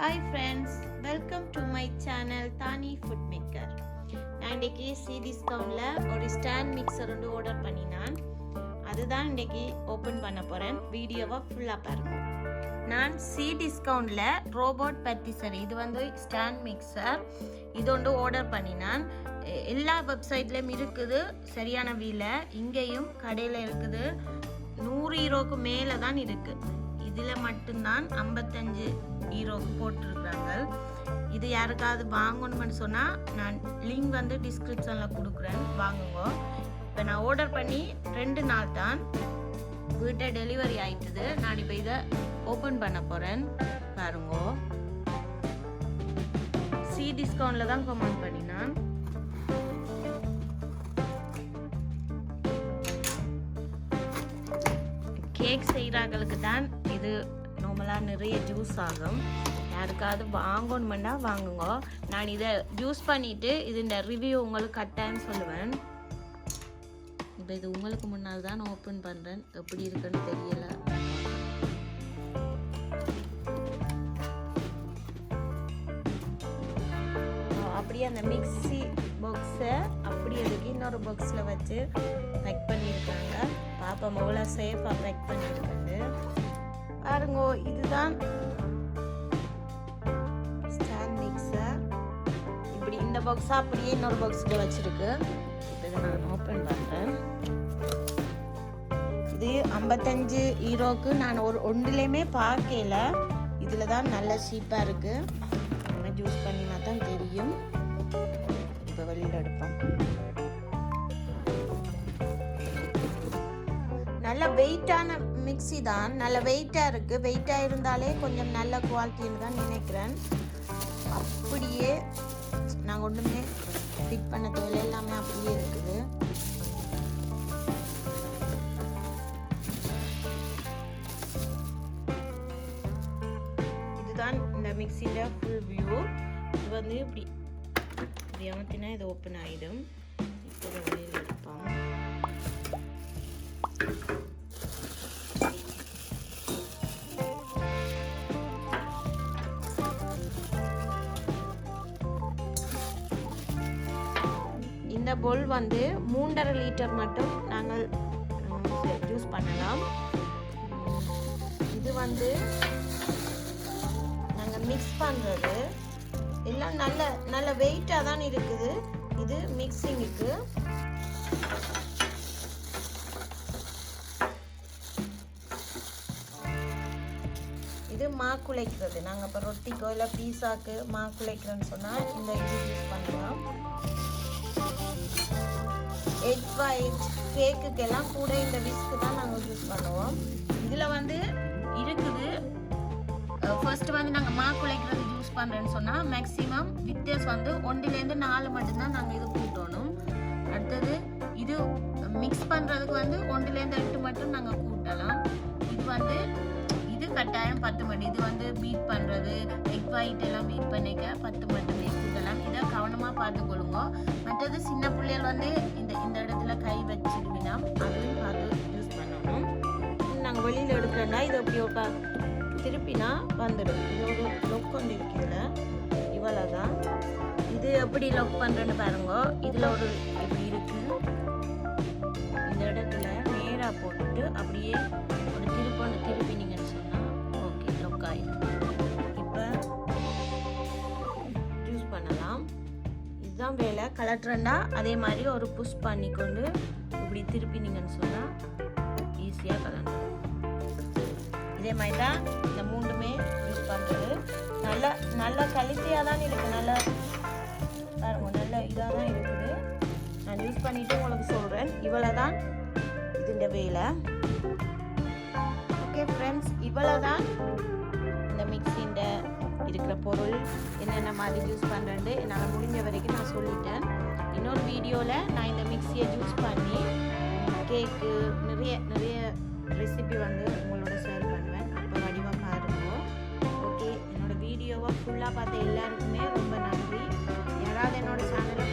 Hi friends, welcome to my channel Tani food maker. நான் இன்னைக்கு discountல ஒரு stand mixer ஒன்று ஆர்டர் பண்ணினான். அதுதான் இன்னைக்கு ஓபன் பண்ண போறேன். வீடியோவை ஃபுல்லா பாருங்க. நான் discountல ரோபோட் பத்திசரி இது வந்து stand mixer இது ஒன்று ஆர்டர் பண்ணினான். எல்லா வெப்சைட்லயும் இருக்குது சரியான விலை. இங்கேயும் கடையில இருக்குது. 100 யூரோக்கு மேல தான் இருக்கு. இதுல மட்டும்தான் 55 யூரோக்கு போட்டிருக்காங்க. இது யாருக்காவது வாங்கணும்னு சொன்னா நான் லிங்க் வந்து டிஸ்கிரிப்ஷன்ல கொடுக்குறேன், வாங்குங்க. இப்போ நான் ஆர்டர் பண்ணி 2 நாள் தான் வீட்டை டெலிவரி ஆயிட்டுது. நான் இப்போ இதை ஓப்பன் பண்ண போறேன், பாருங்க. டிஸ்கவுண்ட்ல தான் கமெண்ட் பண்ணினான். கேக் செய்கிறாங்களுக்கு தான் இது நார்மலாக நிறைய ஜூஸ் ஆகும். யாருக்காவது வாங்கணுமெண்டா வாங்குங்க. நான் இதை யூஸ் பண்ணிட்டு இந்த ரிவ்யூ உங்களுக்கு கட்டாயம் சொல்லுவேன். இப்போ இது உங்களுக்கு முன்னால் தான் ஓப்பன் பண்ணுறேன். எப்படி இருக்குன்னு தெரியல. அப்படியே அந்த மிக்ஸி பாக்ஸை அப்படியே அதுக்கு இன்னொரு பாக்ஸில் வச்சு பேக் பண்ணியிருக்காங்க. பாப்பா எவ்வளோ சேஃபாக பேக் பண்ணியிருக்காங்க பாருங்க. இதுதான் ஸ்டாண்ட் மிக்சர். இப்படி இந்த பாக்ஸை அப்படியே இன்னொரு பாக்ஸில் வச்சிருக்கு. இதை நான் ஓப்பன் பண்ணுறேன். இது 55 யூரோக்கு நான் ஒன்றுலேயுமே பார்க்கல. இதில் தான் நல்ல சீப்பாக இருக்குது. நம்ம யூஸ் பண்ணினா தான் தெரியும். இப்போ வெளியில் எடுப்போம். நல்ல வெயிட்டான மிக்ஸி தான், நல்ல வெயிட்டாக இருக்குது. வெயிட்டாக இருந்தாலே கொஞ்சம் நல்ல குவாலிட்டின்னு தான் நினைக்கிறேன். அப்படியே நாங்கள் ஒன்றுமே ஃபிட் பண்ண தேவை, எல்லாமே அப்படியே இருக்குது. இதுதான் இந்த மிக்ஸியில் ஃபுல் வியூ. இது வந்து இப்படி இப்படி அமர்த்தினா இது ஓப்பன் ஆகிடும். இப்போ வெளியில் எடுப்போம். இந்த போல் வந்து 3.5 லிட்டர் மட்டும் நாங்கள் யூஸ் பண்ணலாம். இது வந்து நாங்கள் மிக்ஸ் பண்ணுறது எல்லாம் நல்ல வெயிட்டாக தான் இருக்குது. இது மிக்சிங்குக்கு. இது மாக்குழைக்கிறது. நாங்கள் இப்போ ரொட்டிக்கோ இல்லை பீஸாக்கு மாக்குழைக்கிறோன்னு சொன்னால் இந்த இது யூஸ் பண்ணலாம். எக் ஒயிட் கேக்குக்கெல்லாம் கூட இந்த விஸ்க்கு தான் நாங்கள் யூஸ் பண்ணுவோம். இதில் வந்து இருக்குது. ஃபர்ஸ்ட் வந்து நாங்கள் மாக்குழைக்கிறது யூஸ் பண்ணுறேன்னு சொன்னால் மேக்ஸிமம் வித்தியாசம் வந்து 1லேருந்து 4 மட்டும்தான் நாங்கள் இது கூட்டணும். அடுத்தது இது மிக்ஸ் பண்ணுறதுக்கு வந்து 1லேருந்து 8 மட்டும் நாங்கள் கூட்டலாம். இது வந்து இது கட்டாயம் 10 மணி. இது வந்து பீட் பண்ணுறது எக் ஒயிட் எல்லாம் பீட் பண்ணிக்க 10 மட்டுமே கூட்டலாம். இதை கவனமாக பார்த்துக்கொள்ளுங்க. மற்றது சின்ன பிள்ளைகள் வந்து இந்த இடத்துல கை வச்சிருவினா அதையும் பார்த்து யூஸ் பண்ணணும். நாங்கள் வெளியில் எடுக்கிறோன்னா இதை அப்படி திருப்பினா வந்துடும். இது ஒரு லொக் கொண்டு இருக்குதுல, இவ்வளோ தான். இது எப்படி லொக் பண்ணுறேன்னு பாருங்க. இதில் ஒரு இப்படி இருக்கு. இந்த இடத்துல நேராக போட்டுட்டு அப்படியே ஒரு திருப்பினீங்கன்னு சொன்னால் ஓகே, லொக் ஆகிடும். இப்போ யூஸ் பண்ணலாம். இதுதான் வேலை. கலட்டுறேன்னா அதே மாதிரி ஒரு புஷ் பண்ணிக்கொண்டு இப்படி திருப்பினீங்கன்னு சொன்னால் ஈஸியாக கலண்டோம். இதே மாதிரி தான் இந்த 3மே யூஸ் பண்ணுறது. நல்ல குவாலிட்டியாக தான் இருக்குது. நல்ல இதாக தான் இருக்குது. நான் யூஸ் பண்ணிவிட்டு உங்களுக்கு சொல்கிறேன். இவ்வளோ தான் இதுன்ற வேலை. ஓகே ஃப்ரெண்ட்ஸ், இவ்வளோ தான் இந்த மிக்ஸின்ற இருக்கிற பொருள் என்னென்ன மாதிரி யூஸ் பண்ணுறேன்னு நான் முடிஞ்ச வரைக்கும் நான் சொல்லிட்டேன். இன்னொரு வீடியோவில் நான் இந்த மிக்ஸியை யூஸ் பண்ணி கேக்கு நிறைய ரெசிபி வந்து உங்களோட ஷேர் பண்ணுவேன். அப்போ வடிவாக பாருங்க. ஓகே, என்னோடய வீடியோவை ஃபுல்லாக பார்த்த எல்லாருக்குமே ரொம்ப நன்றி. யாராவது என்னோடய சேனலை